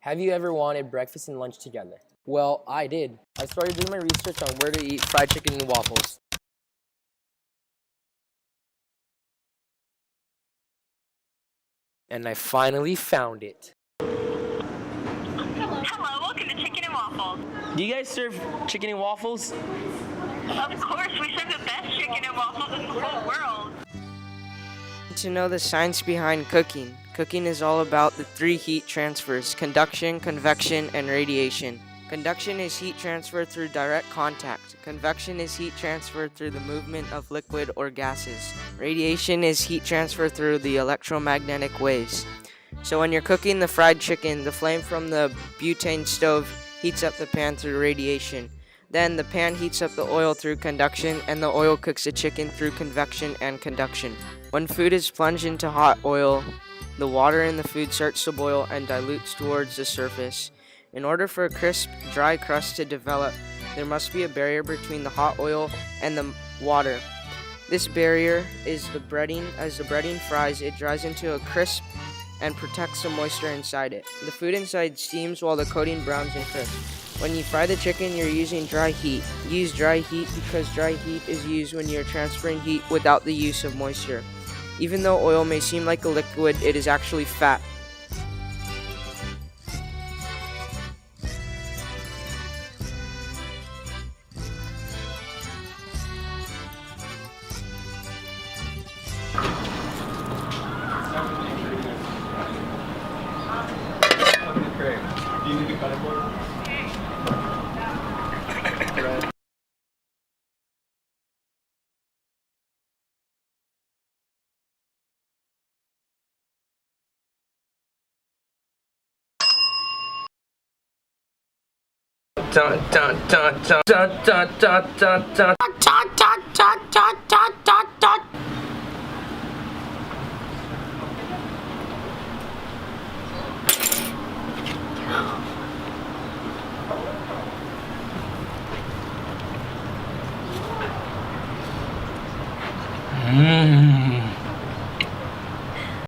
Have you ever wanted breakfast and lunch together? Well, I did. I started doing my research on where to eat fried chicken and waffles. And I finally found it. Hello, welcome to Chicken and Waffles. Do you guys serve chicken and waffles? Of course, we serve the best chicken and waffles in the whole world. To know the science behind cooking. Cooking is all about the three heat transfers: conduction, convection, and radiation. Conduction is heat transfer through direct contact. Convection is heat transfer through the movement of liquid or gases. Radiation is heat transfer through the electromagnetic waves. So when you're cooking the fried chicken, the flame from the butane stove heats up the pan through radiation. Then the pan heats up the oil through conduction, and the oil cooks the chicken through convection and conduction. When food is plunged into hot oil, the water in the food starts to boil and dilutes towards the surface. In order for a crisp, dry crust to develop, there must be a barrier between the hot oil and the water. This barrier is the breading. As the breading fries, it dries into a crisp and protects the moisture inside it. The food inside steams while the coating browns and crisp. When you fry the chicken, you're using dry heat. Use dry heat because dry heat is used when you're transferring heat without the use of moisture. Even though oil may seem like a liquid, it is actually fat. Do you need to cut it more? Dun dun dun dun dun dun dun dun dun dun dun dun dun dun dun. Mmm.